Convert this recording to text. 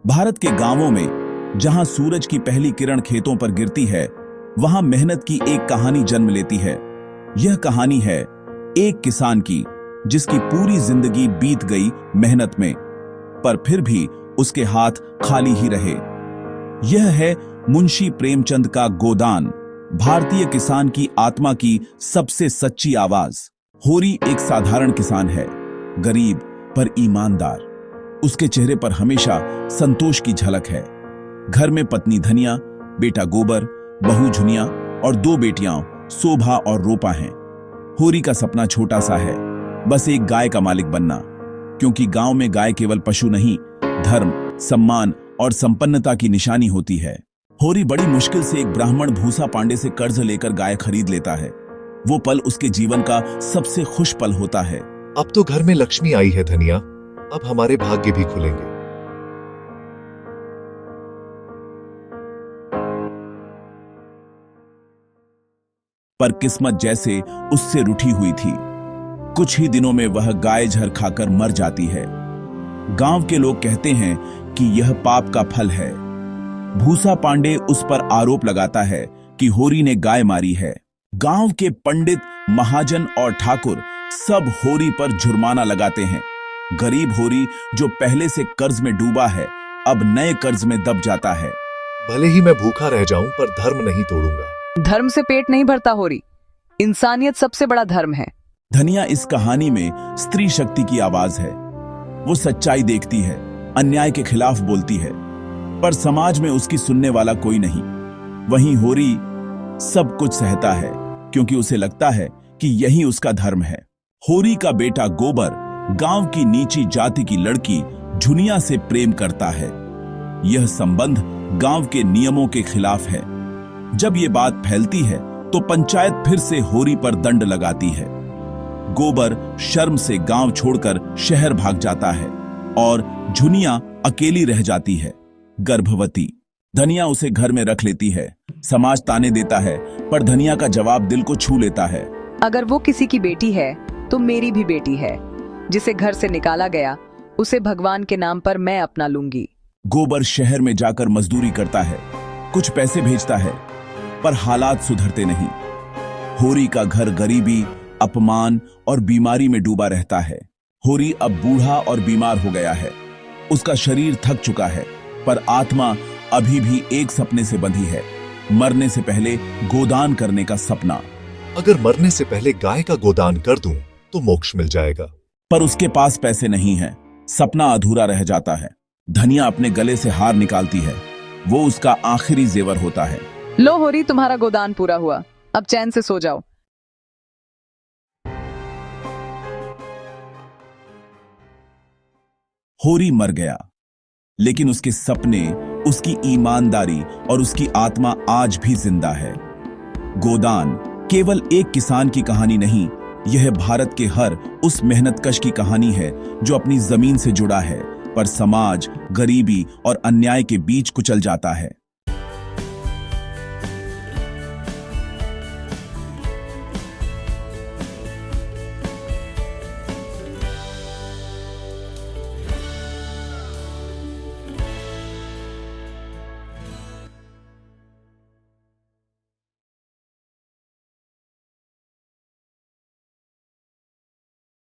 भारत के गांवों में जहां सूरज की पहली किरण खेतों पर गिरती है, वहां मेहनत की एक कहानी जन्म लेती है। यह कहानी है एक किसान की, जिसकी पूरी जिंदगी बीत गई मेहनत में, पर फिर भी उसके हाथ खाली ही रहे। यह है मुंशी प्रेमचंद का गोदान, भारतीय किसान की आत्मा की सबसे सच्ची आवाज। होरी एक साधारण किसान है, गरीब पर ईमानदार। उसके चेहरे पर हमेशा संतोष की झलक है। घर में पत्नी धनिया, बेटा गोबर, बहू झुनिया और 2 बेटियां शोभा और रूपा हैं। होरी का सपना छोटा सा है, बस एक गाय का मालिक बनना, क्योंकि गांव में गाय केवल पशु नहीं, धर्म, सम्मान और संपन्नता की निशानी होती है। होरी बड़ी मुश्किल से एक ब्राह्मण भूसा पांडे से कर्ज लेकर गाय खरीद लेता है। वो पल उसके जीवन का सबसे खुश पल होता है। अब तो घर में लक्ष्मी आई है धनिया, अब हमारे भाग्य भी खुलेंगे। पर किस्मत जैसे उससे रूठी हुई थी। कुछ ही दिनों में वह गाय झर खाकर मर जाती है। गांव के लोग कहते हैं कि यह पाप का फल है। भूसा पांडे उस पर आरोप लगाता है कि होरी ने गाय मारी है। गांव के पंडित, महाजन और ठाकुर सब होरी पर जुर्माना लगाते हैं। गरीब होरी, जो पहले से कर्ज में डूबा है, अब नए कर्ज में दब जाता है। भले ही मैं भूखा रह जाऊं, पर धर्म नहीं तोड़ूंगा। धर्म से पेट नहीं भरता होरी, इंसानियत सबसे बड़ा धर्म है। धनिया इस कहानी में स्त्री शक्ति की आवाज है। वो सच्चाई देखती है, अन्याय के खिलाफ बोलती है, पर समाज में उसकी सुनने वाला कोई नहीं। वहीं होरी सब कुछ सहता है, क्योंकि उसे लगता है कि यही उसका धर्म है। होरी का बेटा गोबर गांव की नीची जाति की लड़की झुनिया से प्रेम करता है। यह संबंध गांव के नियमों के खिलाफ है। जब ये बात फैलती है तो पंचायत फिर से होरी पर दंड लगाती है। गोबर शर्म से गांव छोड़कर शहर भाग जाता है और झुनिया अकेली रह जाती है, गर्भवती। धनिया उसे घर में रख लेती है। समाज ताने देता है, पर धनिया का जवाब दिल को छू लेता है। अगर वो किसी की बेटी है तो मेरी भी बेटी है। जिसे घर से निकाला गया, उसे भगवान के नाम पर मैं अपना लूंगी। गोबर शहर में जाकर मजदूरी करता है, कुछ पैसे भेजता है, पर हालात सुधरते नहीं। होरी का घर गरीबी, अपमान और बीमारी में डूबा रहता है। होरी अब बूढ़ा और बीमार हो गया है। उसका शरीर थक चुका है, पर आत्मा अभी भी एक सपने से बंधी है, मरने से पहले गोदान करने का सपना। अगर मरने से पहले गाय का गोदान कर दूं तो मोक्ष मिल जाएगा। पर उसके पास पैसे नहीं हैं, सपना अधूरा रह जाता है। धनिया अपने गले से हार निकालती है, वो उसका आखिरी जेवर होता है। लो होरी, तुम्हारा गोदान पूरा हुआ, अब चैन से सो जाओ। होरी मर गया, लेकिन उसके सपने, उसकी ईमानदारी और उसकी आत्मा आज भी जिंदा है। गोदान केवल एक किसान की कहानी नहीं, यह भारत के हर उस मेहनतकश की कहानी है जो अपनी जमीन से जुड़ा है, पर समाज, गरीबी और अन्याय के बीच कुचल जाता है।